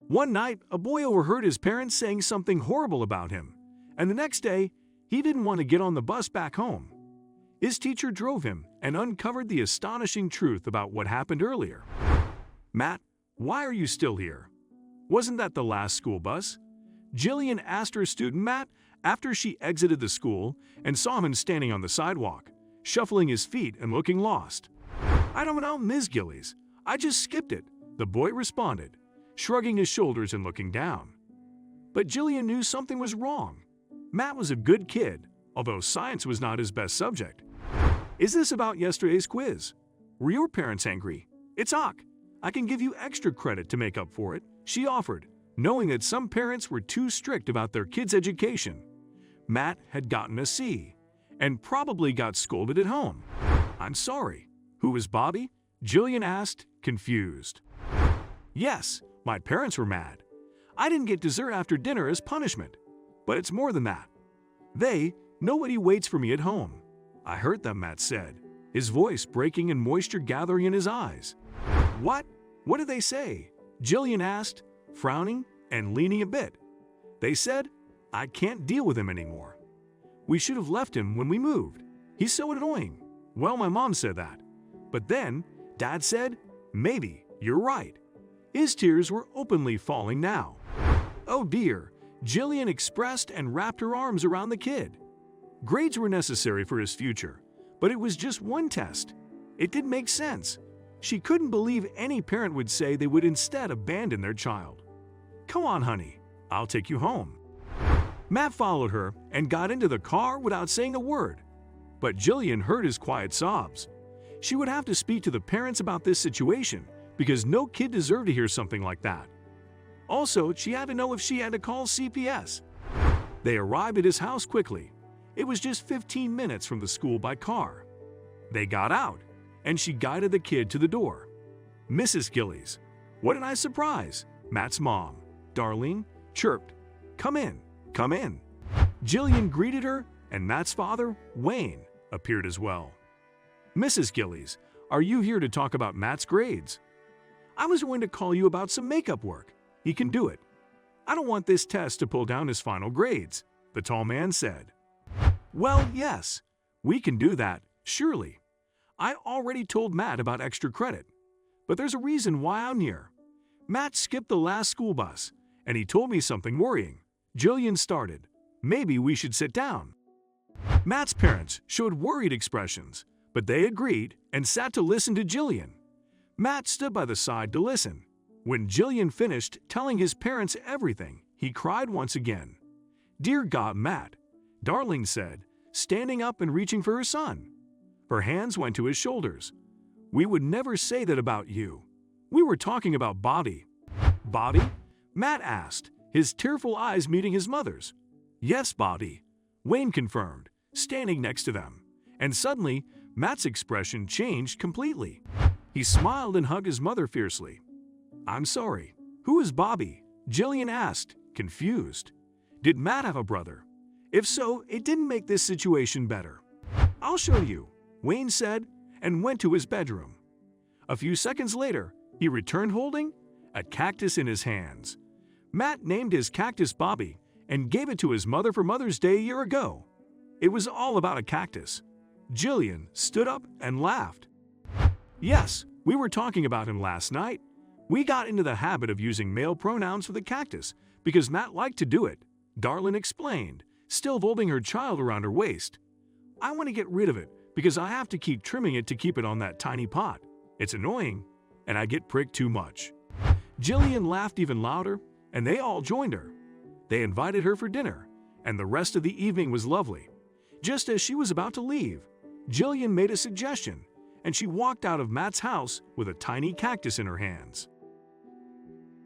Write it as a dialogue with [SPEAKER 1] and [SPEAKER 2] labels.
[SPEAKER 1] One night, a boy overheard his parents saying something horrible about him, and the next day, he didn't want to get on the bus back home. His teacher drove him and uncovered the astonishing truth about what happened earlier. "Matt, why are you still here? Wasn't that the last school bus?" Jillian asked her student Matt after she exited the school and saw him standing on the sidewalk, shuffling his feet and looking lost. "I don't know, Ms. Gillies. I just skipped it," the boy responded, shrugging his shoulders and looking down. But Jillian knew something was wrong. Matt was a good kid, although science was not his best subject. "Is this about yesterday's quiz? Were your parents angry? It's ok. I can give you extra credit to make up for it," she offered, knowing that some parents were too strict about their kids' education. Matt had gotten a C, and probably got scolded at home. "I'm sorry. Who was Bobby?" Jillian asked, confused. "Yes, my parents were mad. I didn't get dessert after dinner as punishment. But it's more than that. Nobody waits for me at home. I hurt them," Matt said, his voice breaking and moisture gathering in his eyes. "What? What did they say?" Jillian asked, frowning and leaning a bit. "They said, I can't deal with him anymore. We should have left him when we moved. He's so annoying." "Well, my mom said that. But then, Dad said, maybe you're right." His tears were openly falling now. "Oh dear," Jillian expressed and wrapped her arms around the kid. Grades were necessary for his future, but it was just one test. It didn't make sense. She couldn't believe any parent would say they would instead abandon their child. "Come on, honey, I'll take you home." Matt followed her and got into the car without saying a word. But Jillian heard his quiet sobs. She would have to speak to the parents about this situation because no kid deserved to hear something like that. Also, she had to know if she had to call CPS. They arrived at his house quickly. It was just 15 minutes from the school by car. They got out, and she guided the kid to the door. "Mrs. Gillies, what a nice surprise," Matt's mom, Darlene, chirped. Come in, come in." Jillian greeted her, and Matt's father, Wayne, appeared as well. "Mrs. Gillies, are you here to talk about Matt's grades?" "I was going to call you about some makeup work. He can do it. I don't want this test to pull down his final grades," the tall man said. "Well, yes, we can do that, surely. I already told Matt about extra credit. But there's a reason why I'm here. Matt skipped the last school bus, and he told me something worrying." Jillian started. "Maybe we should sit down." Matt's parents showed worried expressions, but they agreed and sat to listen to Jillian. Matt stood by the side to listen. When Jillian finished telling his parents everything, he cried once again. "Dear God, Matt," Darlene said, standing up and reaching for her son. Her hands went to his shoulders. "We would never say that about you. We were talking about Bobby." "Bobby?" Matt asked, his tearful eyes meeting his mother's. "Yes, Bobby," Wayne confirmed, standing next to them. And suddenly, Matt's expression changed completely. He smiled and hugged his mother fiercely. "I'm sorry. Who is Bobby?" Jillian asked, confused. Did Matt have a brother? If so, it didn't make this situation better. "I'll show you," Wayne said, and went to his bedroom. A few seconds later, he returned holding a cactus in his hands. Matt named his cactus Bobby and gave it to his mother for Mother's Day a year ago. It was all about a cactus. Jillian stood up and laughed. "Yes, we were talking about him last night. We got into the habit of using male pronouns for the cactus because Matt liked to do it," Darlene explained, still holding her child around her waist. "I want to get rid of it because I have to keep trimming it to keep it on that tiny pot. It's annoying, and I get pricked too much." Jillian laughed even louder, and they all joined her. They invited her for dinner, and the rest of the evening was lovely. Just as she was about to leave, Jillian made a suggestion, and she walked out of Matt's house with a tiny cactus in her hands.